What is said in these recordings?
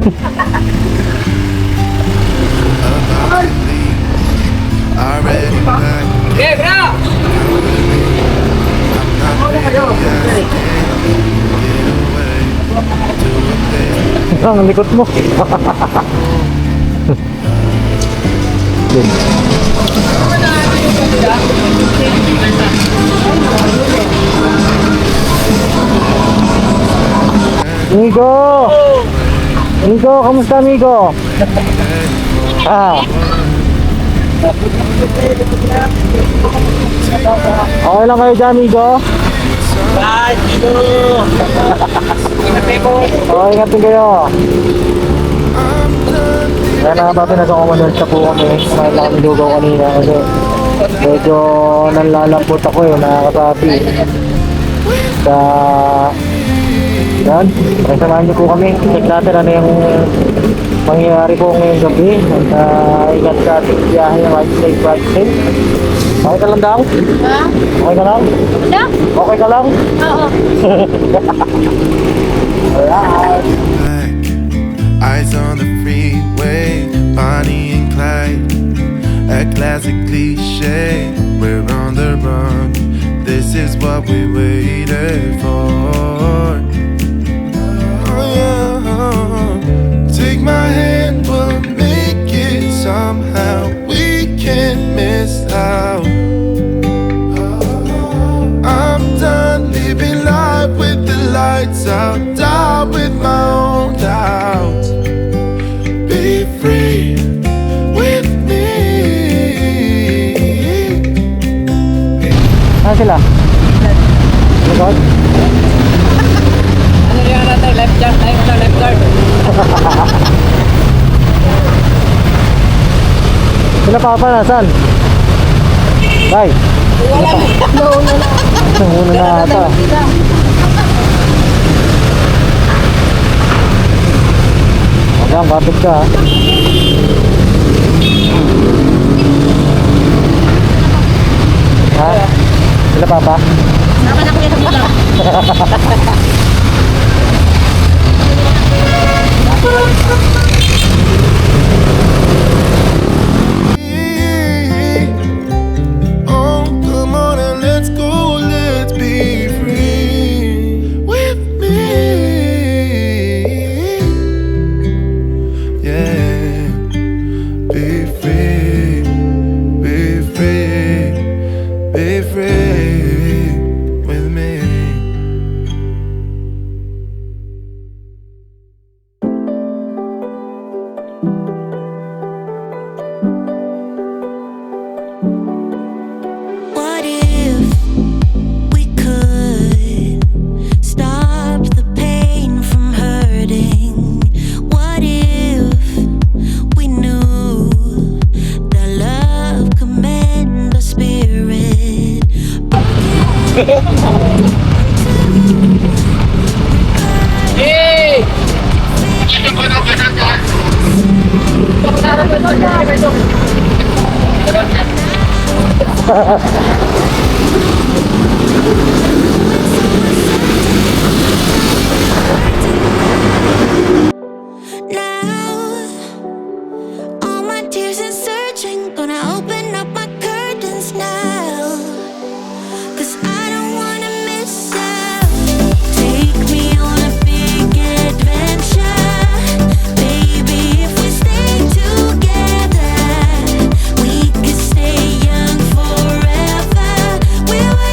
Okay, bro! Ang likot mo. Amigo! Amigo, kamusta amigo? Okay lang kayo dyan amigo? Okay, ingat din kayo. Kaya nakapapin na sa Commonwealth na po kami. Kumain lang kami lugaw kanina kasi medyo nanlalambot ako nakakasabi. Sa... Yan, pakisamahan niyo po kami. Check natin ano yung mangyayari po ngayong gabi. Ingat sa ating biyahe ng Safe Ride Safe. Okay ka lang daw? Ha? Okay ka lang? Ano? Okay ka lang? Oo. Alright. Eyes on the freeway, Bonnie and Clyde. A classic cliche, we're on the run. This is what we waited for. Oh yeah. Take my hand, we'll make it somehow. We can't miss out. I'm done living life with the lights out, die with my own doubts. Be free with me. Saan sila? Likod? Ano yung natin? Left guard? Ay, ito, left guard. Sila papa nasan? Bye. Wala na. Nauna na. Nauna na ata. Hanggang kapit ka. Ha? Sila papa? Sama na kuya sa buka. Oh, come on and let's go, let's be free with me. Yeah, be free, be free, be free with me. What if we could stop the pain from hurting? What if we knew that love could mend the spirit? Hey! Now, all my tears and searching, gonna open up my curtains now. 'Cause I don't wanna miss out. Take me on a big adventure. Baby, if we stay together, we could stay young forever. We were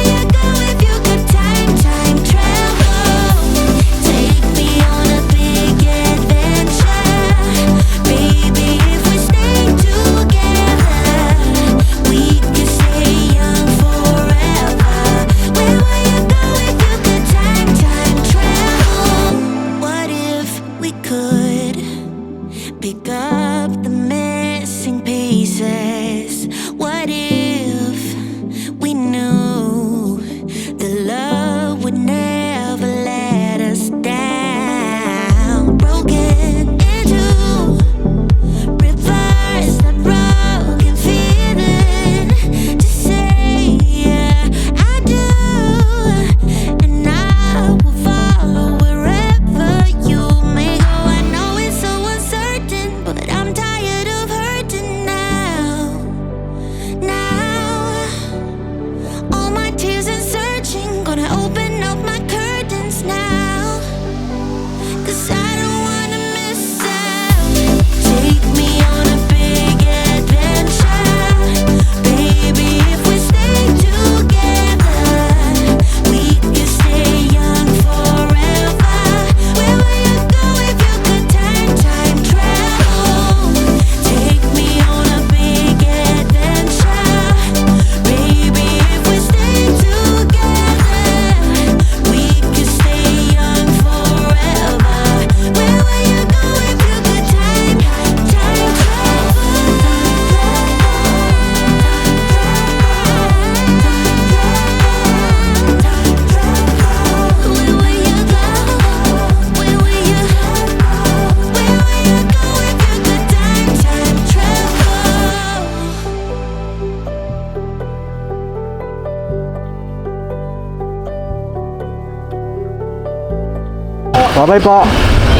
Bye-bye po.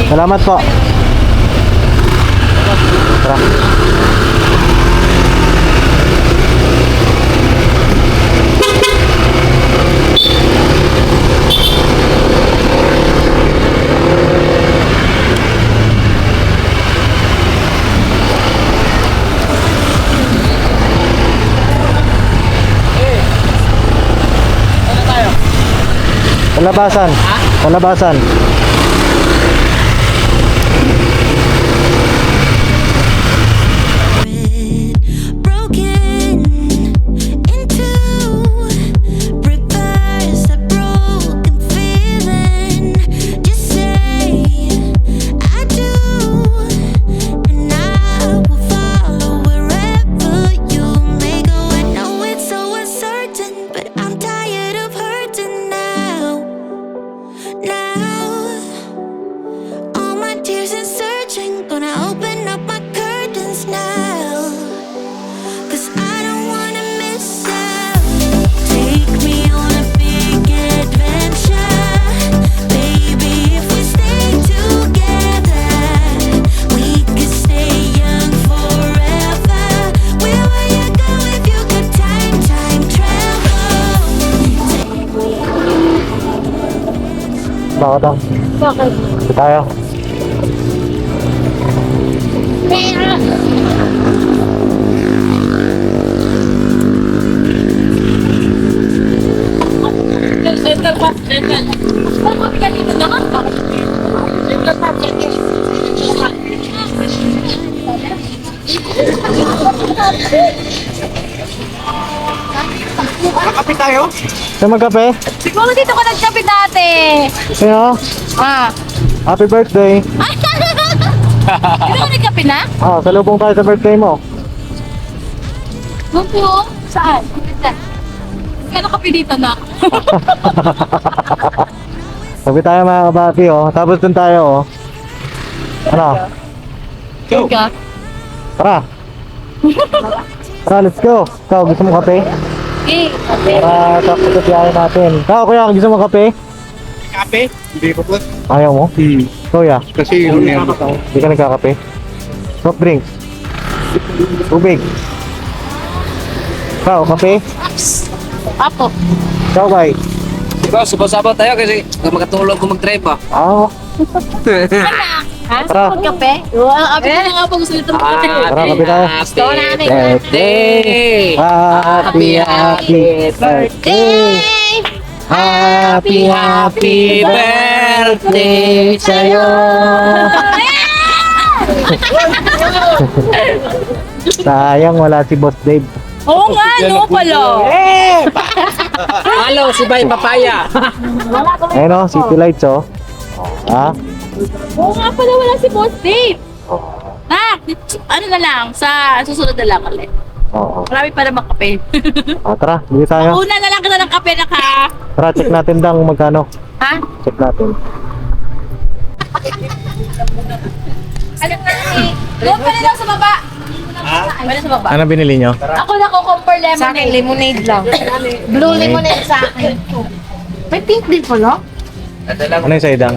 Salamat po. Tara. Palabasan. Palabasan. Broken into reverse a broken feeling. Just say I do, and I will follow wherever you may go. I know it's so uncertain, but I'm tired of hurting now. Now, all my tears and searching, gonna open up my curtains now. 'Cause I don't wanna miss out. Take me on a big adventure. Baby, if we stay together, we could stay young forever. Where would you go if you could time travel? Bakit ang? Bakit? Ito tayo. Center pa. Center. Bakit ka dito naman? Center pa. Kakapit tayo? Saan magkape? Siguro dito ka nagkape dati. Sino? Ah. Happy birthday. Dito ka nagkape na? Ah, salubong tayo sa birthday mo. Doon po. Saan? Kaya kape dito na. Sabi tayo mga kabati oh. Tapos dun tayo oh. Ano? Doon ka. Tara. Tara, let's go. Ikaw, gusto mo kape? Eh. Para sakto sa biyahe natin. Ikaw, kuya, gusto mo kape? Kape? Hindi ko po. Ayaw mo? Kuya, Kasi yung meron ako. hindi ka nagkakape? Soft drinks? Tubig? Ikaw, kape? Apo. Ikaw, bay? Ikaw, subasabaw tayo kasi magkatulog ko mag-drive ah. Oo. Ha? Tara. Magkape? Abi ko na nga po gusto nito magkape. Tara, kape tayo. Gusto ko na namin. Birthday! Happy, happy birthday! Happy, happy birthday sa'yo! Sayang, wala si Boss Dave. Oo nga, no pala. Hello, si Bay Papaya. Ayun o, city lights o. Ha? Oo nga pala, wala si Boss Dave. Ano na lang, sa susunod na lang ulit. Oo. Marami pa naman kape. Tara, bili tayo. Una na lang kita ng kape na ka. Tara, check natin daw kung magkano. Ha? Check natin. Alam na ni. Doon pa lang sa baba. Pwede sa baba. Ano binili nyo? Ako na ko compare lemonade. Sa akin, lemonade lang. Blue lemonade sa akin. May pink din pala. Ano yung sa idang?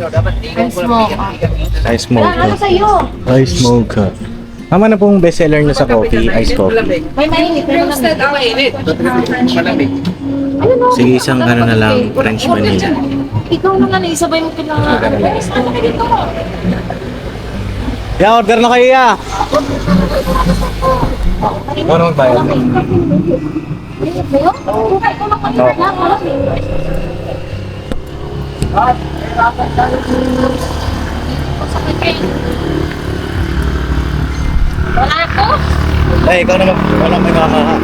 Ice mocha. Ice mocha. Ano sa'yo? Ice mocha. Tama na pong bestseller nyo sa coffee, ice coffee. May mainit. May Roasted ang mainit. Malamig. Ano no? Sige, isang ano na lang, French vanilla. Ikaw na nga naisabay mo kailangan. Ano ka dito? Ya, order na kayo ya! Ano magbayad? Mainit ba yun? Kukay ko lang kanina na. Malamig. Wala ako. Ay, ikaw na walang may makaha.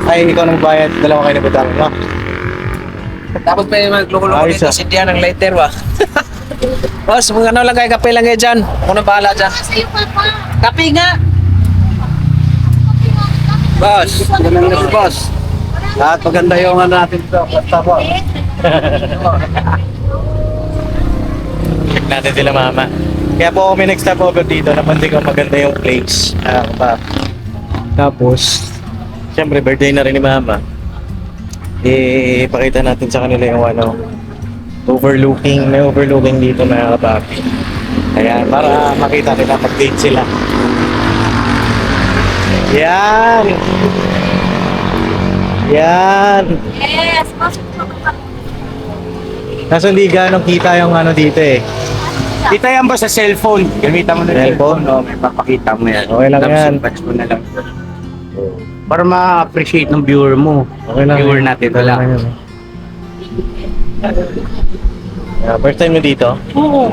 Ay, ikaw na magbayad. Dalawa kayo na butang, no? Tapos may maglukulong Ayos, dito ah. si Dian ng lighter ba? Boss, mga ano lang kayo, kape lang kayo dyan. Ako na bahala dyan. Sa'yo papa. Kape nga! Boss, ganun na boss. Lahat maganda yung ano natin ito. Basta po. Check natin sila mama. Kaya po kami nag-stop over dito. Napansin ko maganda yung place. Tapos, siyempre birthday na rin ni mama. Ipakita natin sa kanila yung ano, May overlooking dito mga kapapi. Ayan, para makita nila mag-date sila. Yan! Yan! Yes! Pasok po. Kaso hindi ganong kita yung ano dito eh. Kita yan ba sa cellphone? Gamitan mo na Cellphone? cellphone, no? May papakita mo yan. Okay lang yan. Batch mo na lang. Para ma-appreciate ng viewer mo. Okay lang. Viewer natin, wala. Okay lang yan. First time mo dito? Oo.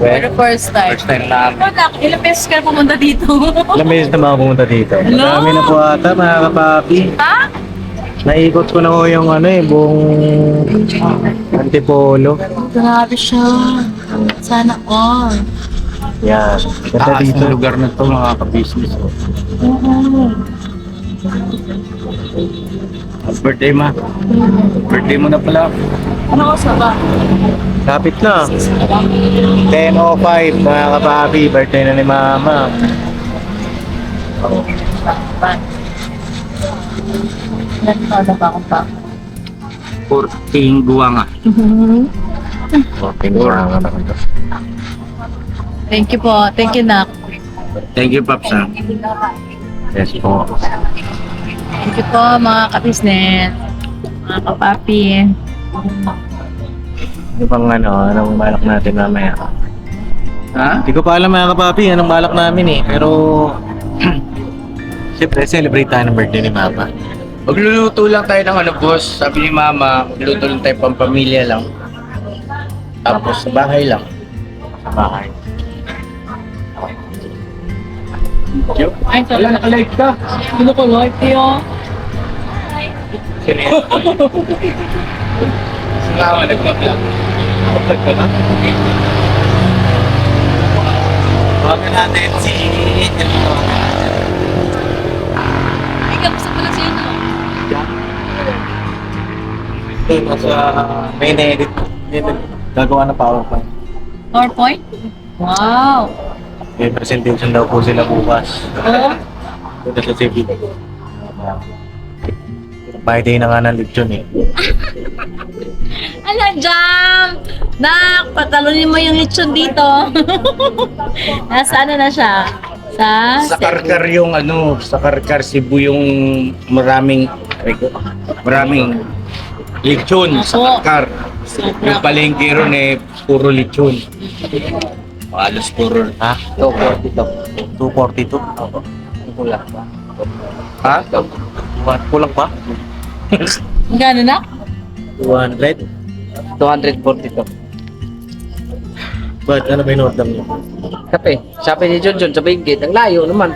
Pero first time. First time na Wala, ilang beses ka na pumunta dito? Ilang beses na mga pumunta dito? Marami na po ata mga kapapi. Ha? Naikot ko na ko yung ano eh, buong Antipolo. Grabe siya. Sana all. Yan. Ganda taas dito. ng lugar na to mga ka-business. Oo. Birthday ma. Birthday mo na pala. Ano ka sa ba? Kapit na. 10:05 mga kapapi. Birthday na ni Mama. Ilan taon na ba akong pa? 14 guwanga. Okay, nga naman to. Thank you po. Thank you, Nak. Thank you, Paps. Ha? Yes po. Thank you po, mga ka-business. Mga kapapi. Ano pang anong balak natin mamaya? Ha? Hindi ko pa alam mga kapapi, anong balak namin eh. Pero, siyempre, celebrate tayo ng birthday ni Mama. Magluluto lang tayo ng ano, boss. Sabi ni Mama, magluto lang tayo pampamilya lang. Tapos sa bahay lang. Sa bahay. Ay, Wala, naka-live ka. Ano ko, live kayo? Sino yan? Si Mama nag-vlog. Vlog ka na? Bago natin si... Ay, kamusta pala sa inyo? May na-edit. Gagawa ng PowerPoint. PowerPoint? Wow! May presentation daw po sila bukas. Oo. Punta sa CV. Friday na nga ng lechon eh. Ala, Jam! Nak, patalunin mo yung lechon dito. Nasa ano na siya? Sa Karkar yung ano, sa Karkar Cebu yung maraming lechon sa Opo. Karkar. Yung palengke ron eh, puro lechon. Halos puro. Ha? 242. 242? Kulang pa. Ha? Kulang pa? Gano'n, Nak? 200? 242. Ba't ano ba in-order niyo? Kape. Sabi ni John sa Benguet, ang layo naman.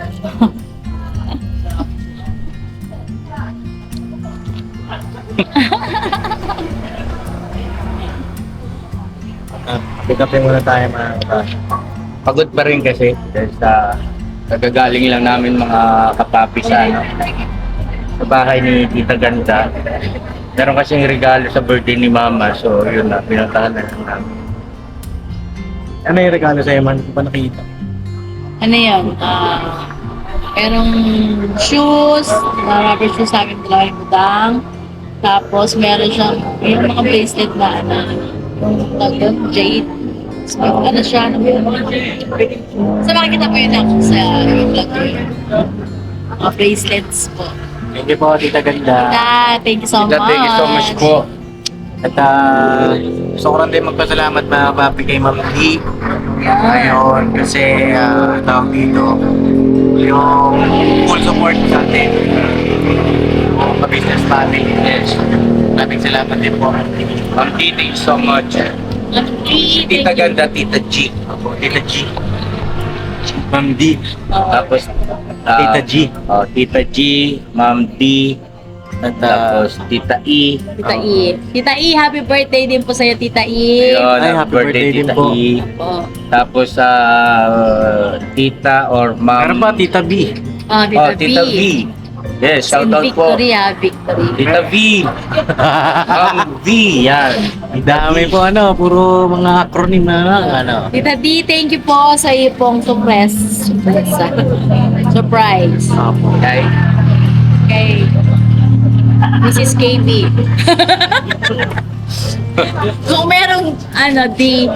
Pick-up muna tayo mga kapapi. Pagod pa rin kasi dahil sa kagagaling lang namin mga kapapi sa ano, sa bahay ni Tita Ganda. Meron kasing regalo sa birthday ni Mama, so yun na, pinuntahan na lang namin. Ano yung regalo sa'yo man? Hindi ko pa nakita. Ano yun? Merong shoes, rubber shoes sa akin, dalawang budang. Tapos meron siyang yung mga bracelet na ano, yung tawag jade. So, ano siya, ano yun? So makikita po yun ako sa yung vlog ko yun. Mga bracelets po. Thank you po, Tita Ganda. Thank you so Tita, much. thank you so much po. At gusto ko rin din magpasalamat mga kapapi kay Ma'am T. Ngayon, kasi tawag dito, yung full support sa atin. Yung business family. Yes. Maraming salamat din po. Ma'am T, thank you so much. Tita Ganda, Tita G. Ako, Tita G. Ma'am D. Tapos, Tita G. Tita G, Ma'am D, At tapos Tita E. Tita E. Tita E, happy birthday din po sa'yo, Tita E. Ayun, Ay, happy happy birthday birthday din Tita po. E. Po. Tapos Tita or Ma'am. meron pa, Tita B. Tita Tita V. Yes, shout out po. Victory, Victory. Tita V. Ma'am V, yan. Ang dami po puro mga acronym na lang, Tita D, thank you po sa iyo pong surprise. Surprise. Opo. Okay. Okay. Mrs. KB. Kung merong, D,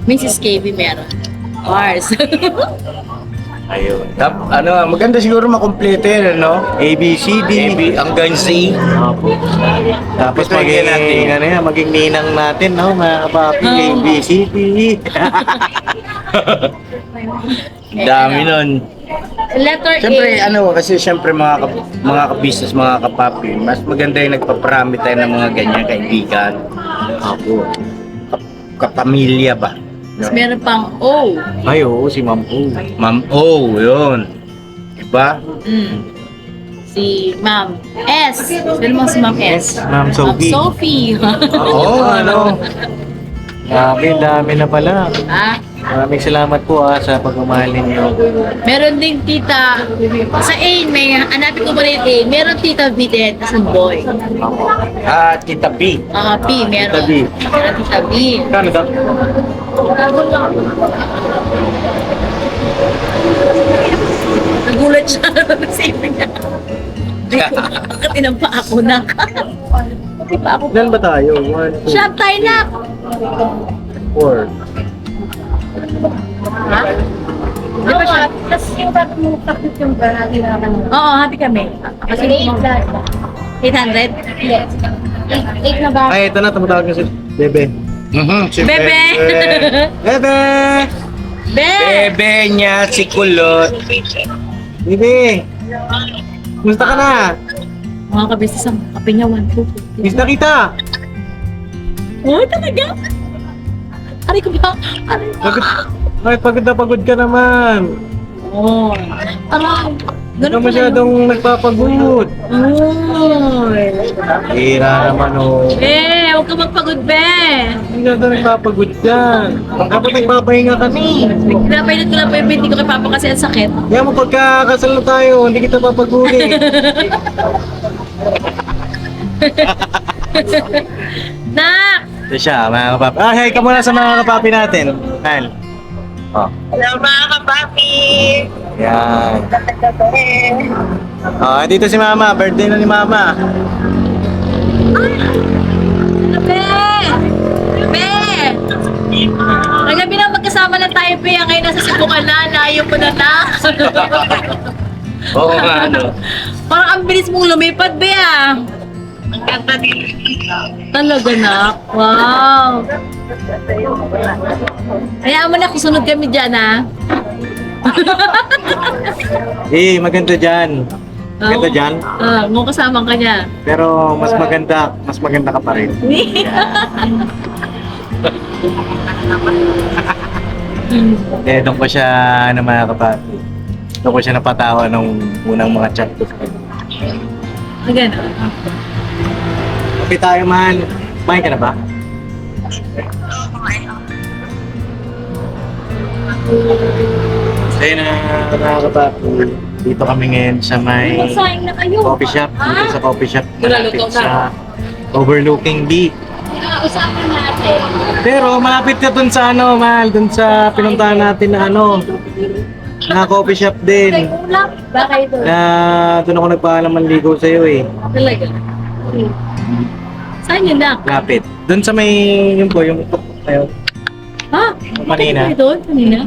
Mrs. KB meron. Mars. Ayun. Maganda siguro makompleto yun, ano? A, B, C, D, hanggang Z. Opo. Tapos maging ninang natin, no, mga kapapi, A, B, C, D. Dami nun. Letter Siyempre, A. kasi siyempre mga ka-business, mga kapapi, mas maganda yung nagpaparami tayo ng mga ganyan kaibigan. Ako. Kapamilya ba? Mas meron pang O. Ay, oo, si Ma'am O. Ma'am O, yun. Diba? Si Ma'am S. Sino mo si Ma'am S? Ma'am Sophie. Sophie. Oo, Grabe, dami na pala. Ah, Maraming salamat po sa pagmamahal ninyo. meron ding tita sa A, may hanapin ko ba rin A, meron tita B din, tas ang boy. Tita B. P, meron. Tita B. Meron tita B. Kano daw? Nagulat siya. Nasipin niya. Bakit inampa ako na? Bakit pa ako? Ilan ba tayo? 1, 2, Shop tayo na! 4. Ha? Di ba siya? Tapos yung bago mo kapit yung barati naman. Oo, happy kami. Kasi 800? Yes. 8 na ba? Ay, ito na, tumatawag na si Bebe. Si Bebe! Bebe! Be! Bebe niya si Kulot. Bebe! Kumusta ka na? Mga kabisnes ang kape niya, 1, 2, Miss na kita! Oh, talaga? Aray ko ba? Aray ko. Pagod na pagod ka naman. Oh. Aray. Hindi ka Ganun pala masyadong nagpapagod. Oy. Hira naman Huwag ka magpagod, be. Hindi ka nagpapagod yan. Dapat nagpapahinga ka ni. Pinapailit ko lang po yung binti ko kay Papa kasi ang sakit. Kaya mo pagkakasal na tayo, hindi kita papaguli. Nak! Ito siya, mga kapapi. Hey ka muna sa mga kapapi natin. Kyle. Oh. Hello mga kapapi! Yan. Dito si Mama. Birthday na ni Mama. Be! Be! Nagabi na magkasama lang tayo, Be. Ngayon nasa Cebu ka na. Layo mo na na. Oo nga, Parang ang bilis mong lumipad, Be, ah. Ang ganda din. Talaga na? Wow! Hayaan mo na, kusunod kami dyan, ha? Maganda dyan. Maganda dyan. Mukha kasama ka niya. Pero mas maganda ka pa rin. Doon ko siya na mga kapapi. Doon ko siya napatawa nung unang mga chat ko. Again. Kapi tayo man. Kumain ka na ba? Ayun na mga kapapi. Dito kami ngayon sa may Magsaing na kayo. coffee shop. Dito sa coffee shop. Malapit Malapit na. sa overlooking beach. Usapan natin. Pero malapit ka dun sa Mahal, dun sa pinuntahan natin na na coffee shop din. Ulap. Bakit ito? Na doon ako nagpaalam manligaw sa'yo Talaga. Saan yun na? Lapit. Doon sa may, yung tayo. Ha? Kanina. Kape doon? Kanina?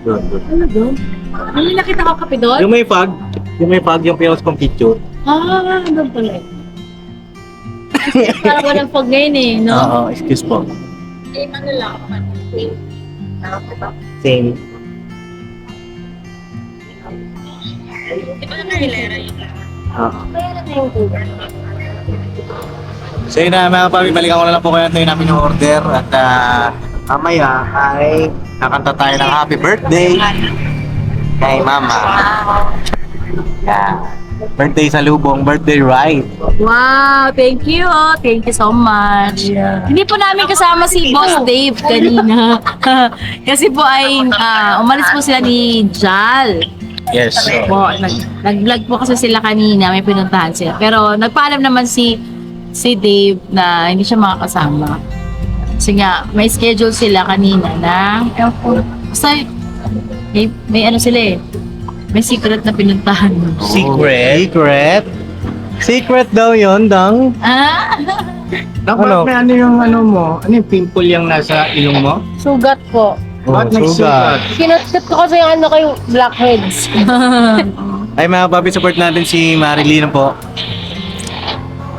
Doon. Ano doon? Ano nakita ko kape doon? Yung may fog, yung pinost kong picture. Doon pala. Kasi parang walang pag ngayon eh, no? Oo, excuse po. Ano lang. Same. Di ba nakalera yun? Oo. Bayaran na yung Uber. So yun na mga papi, balikan ko na lang po kayo natin namin yung order at mamaya ay nakanta tayo ng happy birthday kay Mama. Yeah. Birthday sa Lubong, birthday ride. Wow, thank you. Thank you so much. Hindi po namin kasama si Boss Dave kanina. Kasi po ay umalis po sila ni Jal. Yes. Po, nag-vlog po kasi sila kanina, may pinuntahan sila. Pero nagpaalam naman si Dave na hindi siya makakasama. Kasi nga, may schedule sila kanina na basta may ano sila eh. May secret na pinuntahan. Secret? Secret? Secret daw yon, Dang. Ah, Dapat Ano? may ano yung ano mo? Ano yung pimple yung nasa ilong mo? Sugat po. Ba't nagsugat? Kinutcut ko kasi yung ano kayo, blackheads. Ay, mga papi, support natin si Marilyn po.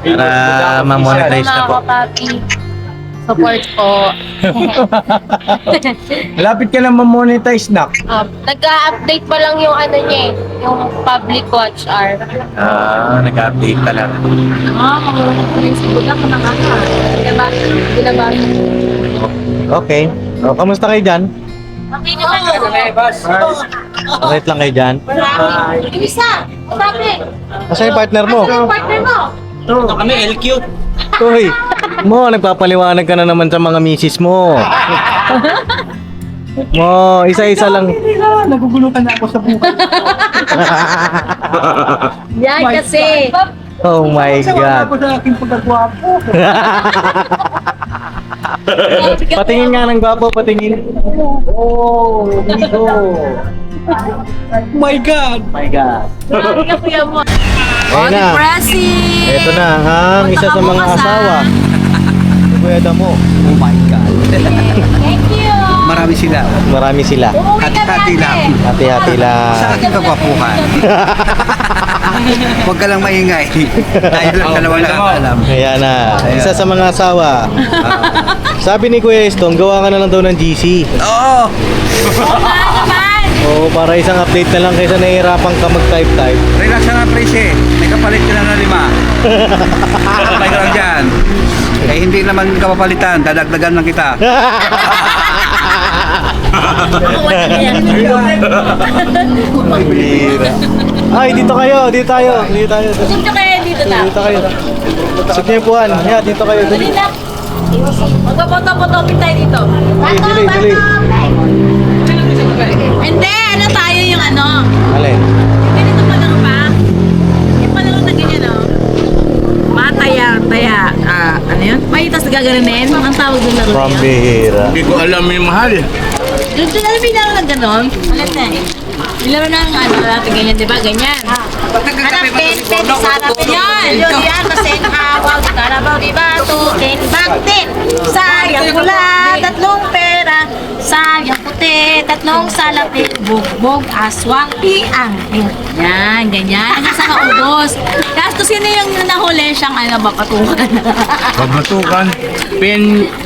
Para ma-monetize na Mga po. kapapi. Support po. Malapit ka na ma-monetize na. Nag-update pa lang yung ano niya eh, yung public watch hour. Nag-update pa lang. Yung sugat ko na kaka. Diba? Diba? Okay. O, kamusta kayo dyan? Okay naman. Bakit lang kayo dyan? Yung isa, sabi, Kasi yung partner mo. yung partner mo. Uy, nagpapaliwanag ka na naman sa mga misis mo. Isa-isa lang. Nagugulutan na ako sa buhay. Yan kasi. Oh my God. Ako sa aking pagkagwapo. Patingin nga ng gwapo, patingin. My God! My God. Grabe ka kuya mo. Ayun na. depressing! Ito na ang isa sa mga Punta ka bukas, asawa. ah. Si Kuya Damo. Oh my God. Thank you. Marami sila. Marami sila. Hati-hati lang. Hati-hati lang. Sa akin kagwapuhan. Huwag ka lang maingay. Tayo lang dalawa nakakalam. Ayan na. Isa sa mga asawa. Sabi ni Kuya Estong, gawa ka na lang daw ng GC. Oo! Oo, para isang update na lang kaysa nahihirapan ka mag-type-type. Relax na nga, Prece. May kapalit ka na ng 5. Sabay ka lang dyan. Eh, hindi naman kapapalitan. Dadagdagan lang kita. Bira. Ay, dito kayo. Dito tayo. Dito tayo. Dito kayo, dito na. Dito kayo. Sige po, yeah, dito kayo. Dali na. Magpapoto-potopin tayo dito. Dili, dili. Hindi, ano tayo yung ano? Alin? Ganito pa lang ba? Yung pa lang na ganyan, no? Mataya, ano yun? May tas gaganunin? Ang tawag doon laro na yun? Pambihira. Hindi ko alam yung mahal. Doon doon alam yung laro na ganon? Alam na eh. Yung laro na ano natin ganyan, di ba? Ganyan. Hanapin, pwede sa hanapin yan. Yun yan, kasi nakawag. Karabaw, diba? Tutin, baktin. Sayang pula, tatlong pera. Sayang puti, tatlong salapi. Bugbog, aswang, iang. Yan, ganyan. Hanggang sa maubos. Tapos sino yung nahuli siyang ano ba, patungan? Pagmatukan.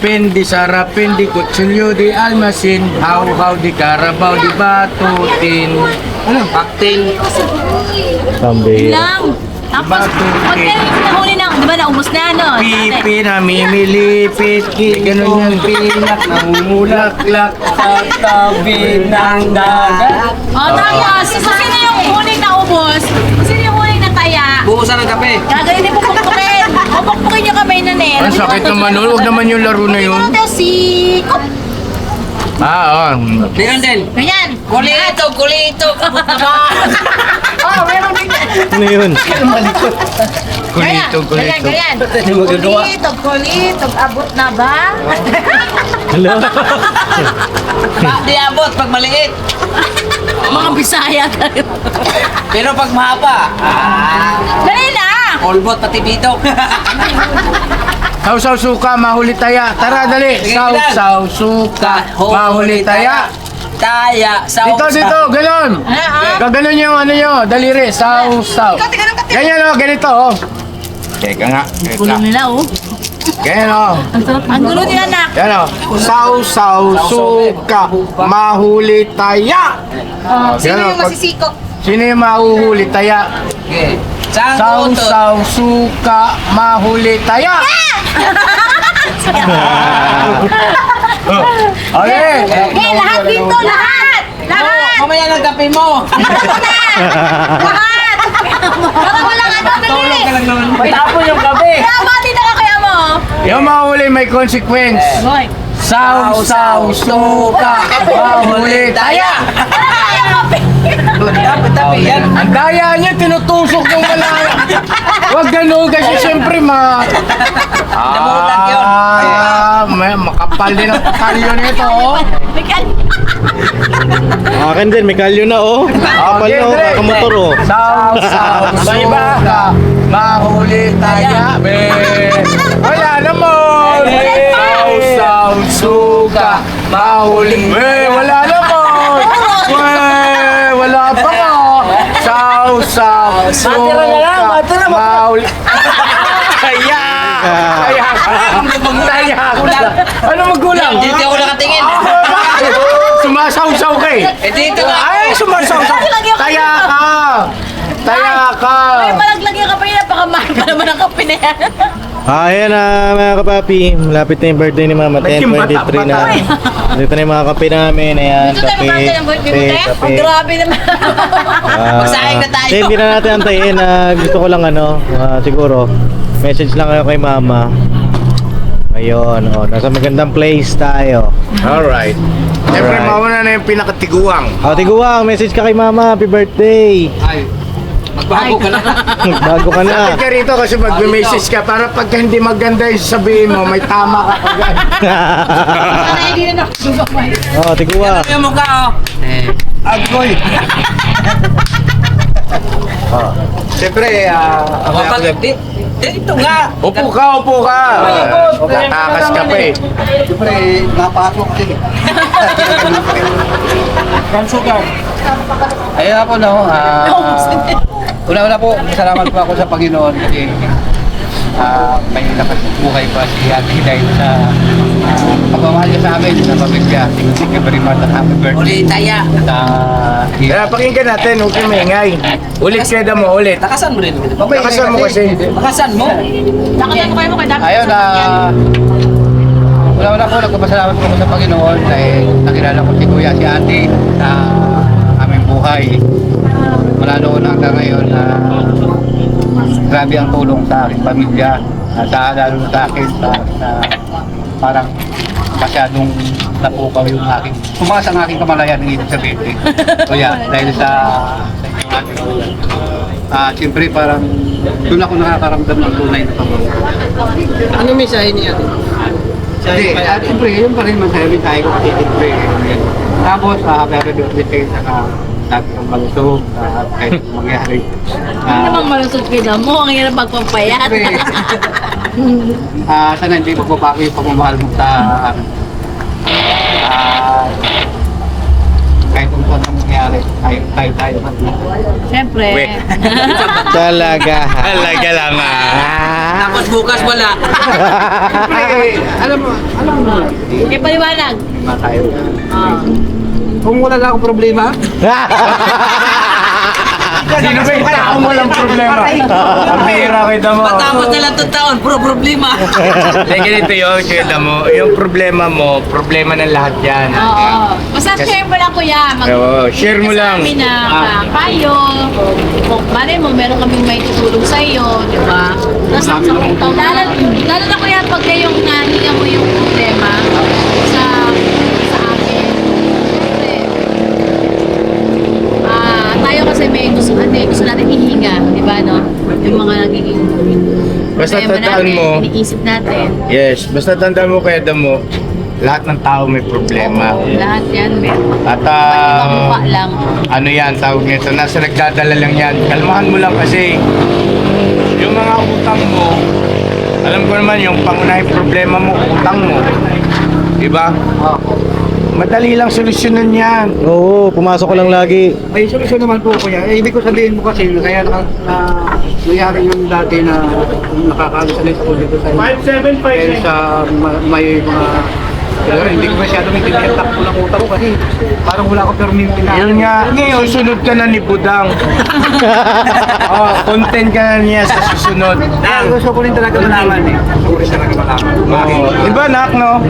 Pen di Sara, pen di Kutsilyo, di Almasin, how di Carabao, di Batutin. Ano? Paktin. Pambihira. Lang. Tapos, pag kayo yung nahuli na, di ba naubos na, no? Pipi na mimilipit, ganun yan, pinak, namumulaklak sa tabi ng dagat. O, tapos, so sino yung huling naubos? Sino yung huling nataya? Bukusan ng kape. Gagawin din pupukpukin. Pupukpukin yung kamay na Nero. Ang sakit naman nun, huwag naman yung laro na yun. Ano daw si... Tingnan din. Ganyan. Kulito, kulito. Kabot naman. Oh, meron din. Ano yun? Kulito. Ganyan. Kulito, kulito. Abot na ba? Hello? Di abot pag maliit. Mga Bisaya tayo. Pero pag mahaba, Dali na! olbot pati bidok. Sausaw suka, mahuli taya. Tara, dali. Sausaw suka, mahuli taya. Taya, Dito, ganon. Gaganon yung ano nyo, daliri. Sausaw. Ganyan o, ganito o. Teka nga. Kulong nila, oh. Ganyan o. Ang gulo nila, nak. Yan o. Sausaw suka, mahuli taya. Sino yung masisikop? Sino yung mahuhuli taya? Okay. Sang utot. Sausaw suka, mahuli taya. Okay. Eh, lahat dito, lahat! Lahat! Mamaya ng kape mo. Lahat! Para walang ano, dali! Tapon yung kape. Kaya mati na ka kaya mo. Yung mahuli may consequence. Boy. Sausaw suka, mahuli taya. Tapi yan. Ang daya niya, tinutusok yung malaya. Huwag ganun kasi siyempre Nabulag yun. may Kapal din ang kalyo nito, oh. Akin din, may kalyo na oh. Kapal na oh, kakamotor oh. Saw, suka, mahuli tayo, be. Wala naman. Saw, suka, mahuli. Be, wala naman. Be, wala pa nga. Saw, suka, mahuli. Kaya. Ano magkulang? Dito ako nakatingin. Sumasaw-saw ka eh. Dito nga. Ay, sumasaw-saw. Taya ka. Taya ka. Ay, malaglag yung kape niya. Pakamahal pa naman ang kape na yan. Ayan na mga kapapi, malapit na yung birthday ni Mama, 10:23 na. Dito na yung mga kape namin, ayan, Dito tayo kape, magkakaroon ng birthday mo, te. kape. Ang grabe naman. Magsayang na tayo. Hindi na natin antayin, gusto ko lang siguro, message lang kayo kay Mama. Ayun, nasa magandang place tayo. Alright. Siyempre, Alright. mauna na yung pinakatiguang. Tiguang, message ka kay Mama, happy birthday. Ay, magbago ka na. Bago ka na. Sabi ka rito kasi mag-message ka para pagka hindi maganda yung sabihin mo, may tama ka agad. Sana hindi na nakasubamay. Tiguang. Yung mukha, oh. Agoy. Siyempre, Dito nga. Upo ka. Tatakas ka pa eh. siyempre, napasok din. Ayun ako, no. Una-una po, salamat po ako sa Panginoon kasi may nakasubuhay pa si Ate dahil sa pagmamahal niya sa amin, sa pamilya. Thank you very much and happy birthday. Uli taya. Kaya pakinggan natin, huwag kayo maingay. Ulit kaya mo, ulit. Takasan mo rin. Takasan mo kasi. Takasan mo. Nakatan ko kayo mo kay Dapat. Ayun, una-una po, nagpapasalamat po ako sa Panginoon dahil nakilala ko si Kuya, si Ate sa aming buhay. Mula noon hanggang ngayon, grabe ang tulong sa aking pamilya, lalo sa akin, parang masyadong napukaw yung aking, tumaas ang aking kamalayan ng ibig sabihin. Kuya, dahil sa inyo, siyempre parang doon ako nakakaramdam ng tunay na pamilya. Ano mensahe niya? Hindi, siyempre, yun pa rin masabi tayo ko kasi siyempre. Tapos, happy birthday sa lagi kang malusog, kahit mangyari. Hindi namang malusog kita mo, ang hirap magpapayat. Siyempre, sana hindi magbabago yung pagmamahal mo sa akin. Kahit kung saan ang mangyari, tayo. Siyempre. Talaga. Talaga lang Tapos bukas wala. Siyempre, alam mo, May paliwanag. diba tayo? Kung wala lang akong problema, Sino ba yung taong walang problema? Ang bihira kay Damo. Matapos na lang itong taon, puro problema. Hindi, ganito yun, kay Damo. Yung problema mo, problema ng lahat yan. Oo. Basta share mo lang kuya. Oo, share mo lang. Sa amin na kayo. Kung malay mo, meron kaming may tutulong sa iyo, di ba? Lalo na kuya, pag kayong nahinga mo yung problema sa akin. Siyempre, tayo kasi may gusto natin ihinga, di ba, no? Yung mga nagiging Basta problema tandaan natin, mo. iniisip natin. Yes, basta tandaan mo kay Damo, lahat ng tao may problema. Lahat yan, meron. At Ibang mukha lang. ano yan, tawag nito, nasa nagdadala lang yan. Kalmahan mo lang kasi yung mga utang mo, alam ko naman yung pangunahing problema mo, utang mo. Diba? Madali lang solusyonan yan. Oo, pumasok ko lang lagi. may solusyon naman po kuya. Ibig ko sabihin mo kasi, kaya nangyari yung dati na nakakalisanay ako dito sa dahil sa may mga hindi ko masyado may tiniyak ko lang utang ko kasi parang wala ko permit na. Yun nga, ngayon sunod ka na ni Budang. Content ka na niya sa susunod. Kaya gusto ko rin talaga malaman eh. Gusto ko rin talaga malaman. Diba, Nak, no?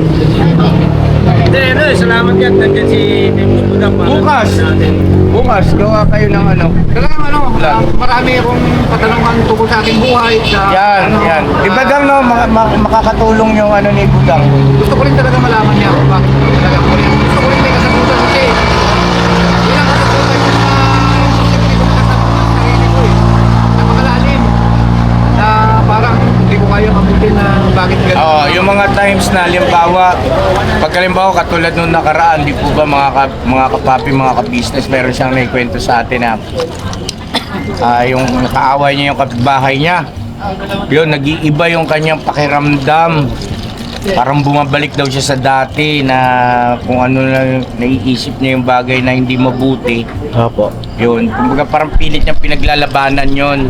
Salamat yan. Nandiyan si Budang. Bukas, gawa kayo ng ano. Talagang marami akong katanungan tungkol sa aking buhay. Yan. Diba, Dang, no? Makakatulong yung ano ni Budang. Gusto ko rin talaga malaman niya kung bakit talaga ko rin. Gusto ko rin may kasagutan kasi yun ang kasagutan yung sarili ko eh. Napakalalim na parang hindi ko kaya kabutin natin na bakit ganun. Oo, yung mga times na halimbawa, pagkalimbawa katulad nung nakaraan, di po ba mga kapapi, mga ka-business, meron siyang naikwento sa atin na yung nakaaway niya yung kapitbahay niya. Yun, nag-iiba yung kanyang pakiramdam. Parang bumabalik daw siya sa dati na kung ano na naiisip niya yung bagay na hindi mabuti. Opo. Yun, kumbaga parang pilit niyang pinaglalabanan yun.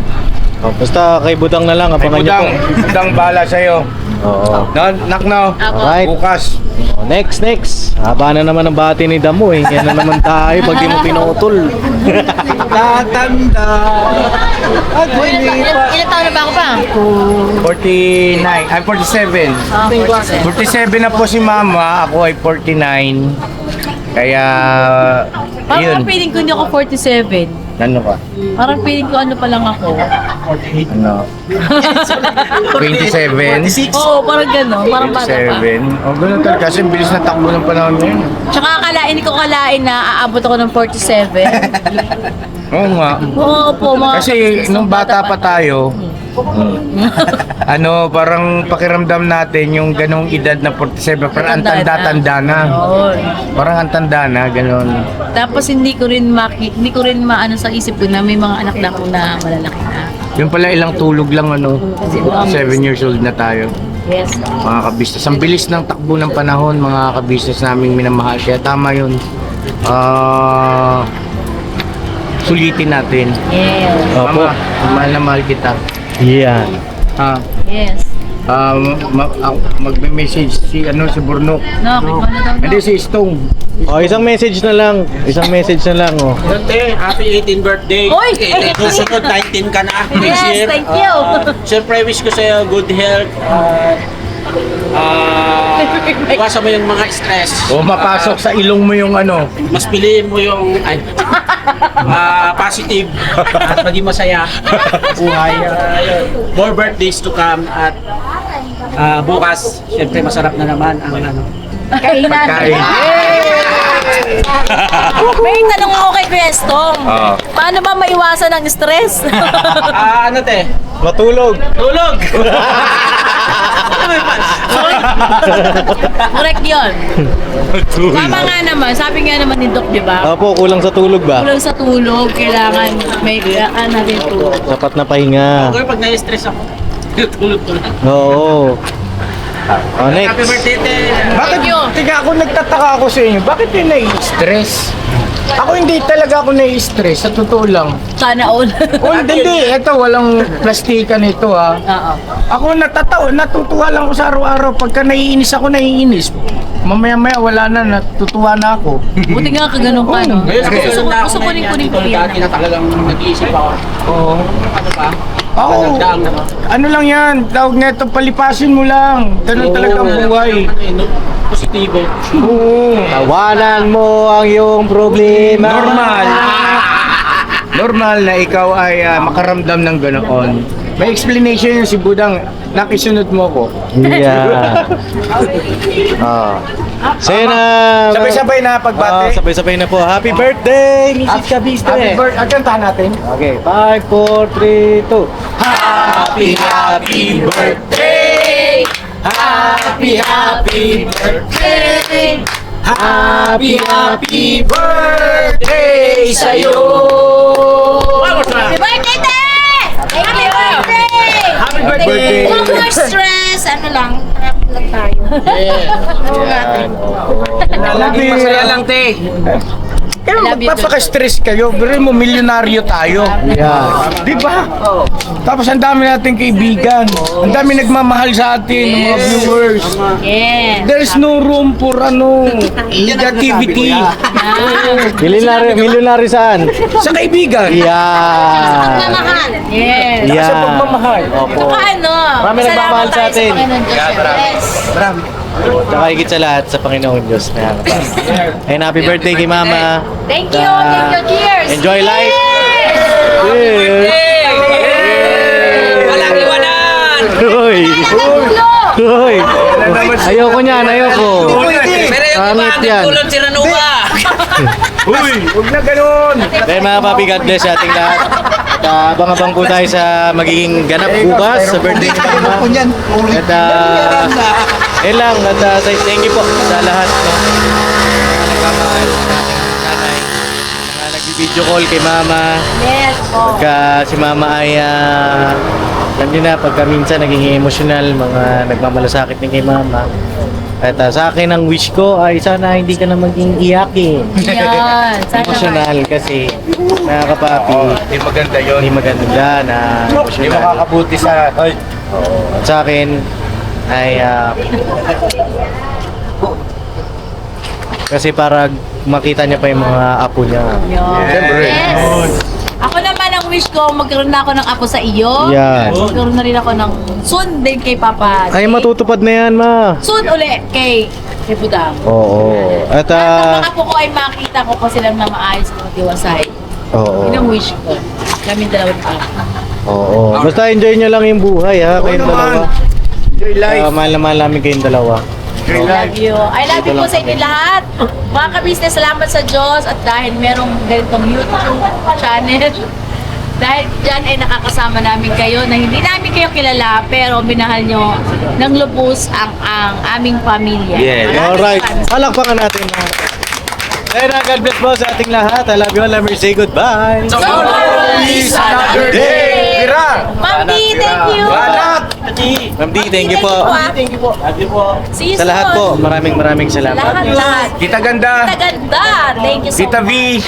Oh, basta kay Budang na lang, Ay, abangan niyo Budang, po. Budang bahala sa'yo. Oo. No? Alright. Bukas. Oh, next. Haba na naman ang bati ni Damo eh. Yan na naman tayo pag di mo pinutol. Tatanda. Ilan taon na ba ako pa? 49. Ay, 47. 47 na po si Mama. Ako ay 49. Kaya, Parang yun. feeling ko hindi ako 47. Ano ka? Parang feeling ko ano pa lang ako. Ano? 27? Oo, parang gano'n. Parang bata pa. 27? O, ganun talaga. Kasi bilis na takbo ng panahon ngayon. Tsaka hindi ko kalain na aabot ako ng 47. Oo nga. Oo po, mga Kasi nung bata pa tayo, parang pakiramdam natin yung ganong edad na 47, parang ang tanda-tanda na. Oo. Parang ang tanda na, ganon. Tapos hindi ko rin maano sa isip ko na may mga anak na ako na malalaki na. Yung pala ilang tulog lang, 7 years old na tayo. Yes. Mga kabisnes. Ang bilis ng takbo ng panahon, mga kabisnes naming minamahal. Kaya tama yun. Sulitin natin. Yes. Opo. Mama, mahal na mahal kita. Yan. Yes. Magme-message si Burnok. No, kung ano daw. Hindi, si Stone. Oh, isang message na lang. Oh. Dante, happy 18th birthday. Oy! Susunod, 19 ka na next Yes, year. thank you. Siyempre, wish ko sa'yo good health. Iwasan mo yung mga stress. O mapasok sa ilong mo yung Mas piliin mo yung positive at maging masaya buhay. More birthdays to come at bukas, siyempre masarap na naman ang Kainan. pagkain. May tanong ako kay Kwestong. Oo. Paano ba maiwasan ang stress? ano te? Matulog. Tulog! Correct yun. Tama nga naman. Sabi nga naman ni Doc, di ba? Opo, kulang sa tulog ba? Kulang sa tulog, kailangan may natin tulog. Sapat na pahinga. Okay, pag na-stress ako, tulog ko lang. Oo. Oh, Happy next. birthday te! Bakit? Thank you. Tiga ako, nagtataka ako sa inyo. Bakit yung nai-stress? Ako hindi talaga ako nai-stress, sa totoo lang. Sana all. Oh, hindi. Ito, walang plastikan ito ha. Oo. Ako natutuwa lang ako sa araw-araw. Pagka naiinis ako, naiinis. Mamaya-maya wala na, natutuwa na ako. Buti nga kaganon ka, no? Gusto ko rin kunin ko Dati na talagang nag-iisip ako. Oo. Ano pa? Oo. Ano lang yan, tawag nito, palipasin mo lang. Ganun talaga ang buhay. Positibo. Oo. Tawanan mo ang iyong problema. Normal. Normal na ikaw ay makaramdam ng ganoon. May explanation yun si Budang. Nakisunod mo ko. Yeah. Oh. So yun na. Sabay-sabay na pagbati. Sabay-sabay na po. Happy birthday, Mrs. Cabiste. Happy birthday. Kantahan natin. Okay, 5, 4, 3, 2. Happy birthday. Happy birthday. Happy birthday sa'yo. Happy birthday, Te! Happy birthday! Happy birthday! No more stress. Ano lang, happy lang tayo. Laging masaya lang, te. Kaya magpapaka-stress kayo, pero mo milyonaryo tayo. Yeah. Di ba? Tapos ang dami nating kaibigan. Ang dami nagmamahal sa atin, mga viewers. Yes. There's no room for negativity. Millionaire saan? Sa kaibigan. Yeah. Mamahal. Yes. Sa Yeah. pagmamahal. Opo. Saka ano, Marami salamat nagmamahal sa tayo atin. Panginoon Diyos. Yes. Marami. Tsaka higit sa lahat sa Panginoong Diyos. And happy birthday kay Mama. Thank you. Thank you. Cheers. Enjoy life. Cheers. Walang iwanan! Hoy. Hoy. Ayoko niyan, ayoko. Pero yung iba, Pangit yan. nagtulog si Ranuba! Uy, huwag na ganun. Then mga papi, God bless sa ating lahat. At abang-abang po tayo sa magiging ganap bukas sa birthday ni Mama. At yun lang. At thank you po sa lahat. No? Nagmamahal sa ating nanay. Nag-video call kay Mama. Yes po. Pagka si Mama ay alam niyo na, pagka minsan naging emotional, mga nagmamalasakit din kay Mama. At sa akin ang wish ko ay sana hindi ka na maging iyakin. Yan. Sana Emotional kasi nakakapapi. Hindi maganda yun. Hindi maganda na Hindi emotional. makakabuti sa... Ay, At sa akin ay kasi para makita niya pa yung mga apo niya. siyempre. Yes. Ako naman ang wish ko, magkaroon na ako ng apo sa iyo. Yan. Magkaroon na rin ako ng soon din kay Papa. Ay matutupad na yan, Ma. Soon uli kay Budang. Oo. At Ang mga apo ko ay makita ko pa silang na maayos na magdiwasay. oo. Yun ang wish ko. Kami dalawang apo. Oo. Basta enjoy niyo lang yung buhay ha, kayong dalawa. Enjoy life. Mahal na mahal namin kayong dalawa. I love you. I love you po sa inyo lahat. Mga ka-business, salamat sa Diyos at dahil merong ganitong YouTube channel. Dahil dyan ay nakakasama namin kayo na hindi namin kayo kilala pero minahal nyo ng lubos ang aming pamilya. Yes. Alright. Palakpakan natin na. Then, God bless po sa ating lahat. I love you all. Let me say goodbye. Tomorrow is another Hey! Tira! Ma'am D, thank you. Ma'am D, thank you po. Thank you po. See you Sa lahat po, maraming salamat. Lahat. Tita Ganda! Kita ganda. Thank you so Tita V! much.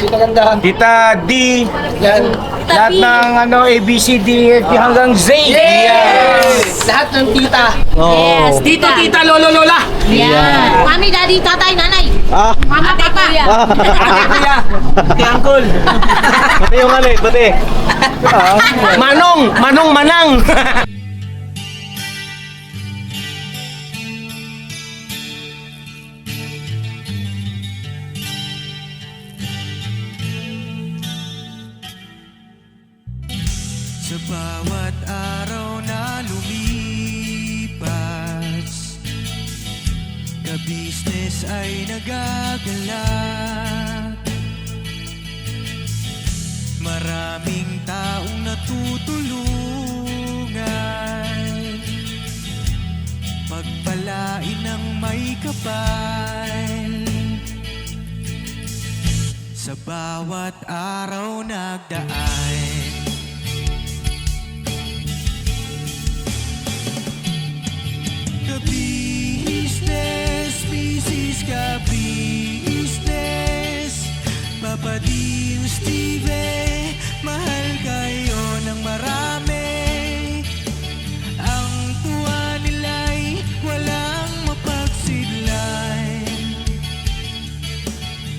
Tita D! Lahat V. ng A, B, C, D, F, hanggang Z! Yes! Lahat ng tita. Yes, Oo. tita. Tita, lolo, lola. Yan. Mami, daddy, tatay, nanay. Ah, Mama, Ate, papa. kuya. Ate, kuya. Ate, uncle. pati yung alit, pati. Manong, manang. Sa bawat araw na lumipas, ka-business ay nagagalak. Maraming taong natutulungan, pagpalain ng may kapal. Sa bawat araw nagdaan, ka-business, business ka-business, Papa Dean, Steve, mahal kayo ng marami. Ang tuwa nila'y walang mapagsidlan.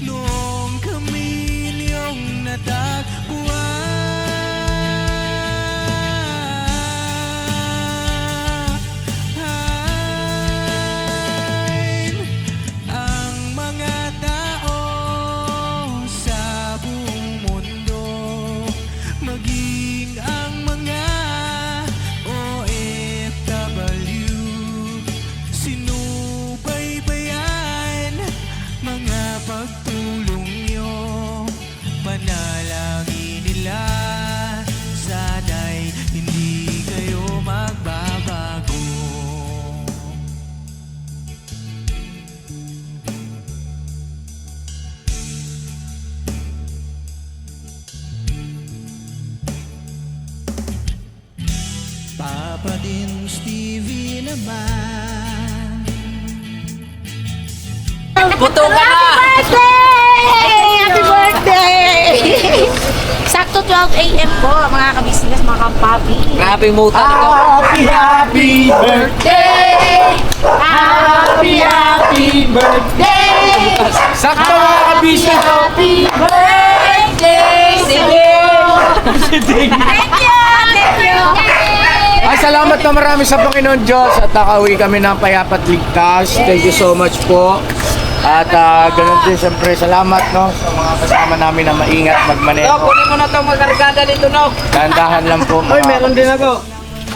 Noong kami niyong natagpuan, ang mga tao sa buong mundo, maging ang mga OFW, sinubaybayan mga pagtulong nyo, panalangin nila, sana'y hindi kayo magbabago. Papa din Stevie naman, Buto ka na. Happy birthday! Sakto 12 a.m. po, mga kabisnes, mga kampapi. Grabe mo talaga. Happy birthday! Happy birthday! Sakto mga kabisnes! Happy birthday! Sige! Thank you! Thank you! Ay, salamat na marami sa Panginoon Diyos at nakauwi kami ng payapat ligtas. Thank you so much po. At ganun din siyempre salamat no sa mga kasama namin na maingat magmaneho. Kunin mo na itong magkargada dito, no? Dahan-dahan lang po. Oy, meron din ako.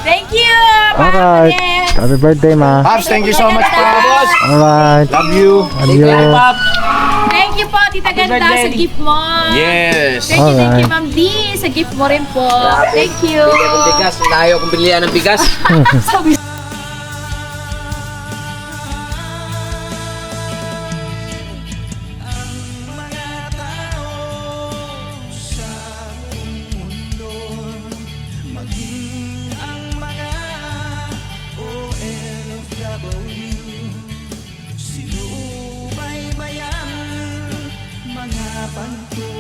Thank you! Alright. Happy birthday, Ma. Pops, thank you so much po. Boss. Alright. Love you. Love you. Thank Thank you po, Tita Ganda, sa gift mo. Yes. Thank you, Ma'am D, sa gift mo rin po. Thank you. Bigas, ayaw kong bilihan ng bigas. Sinubaybayan mga pantulan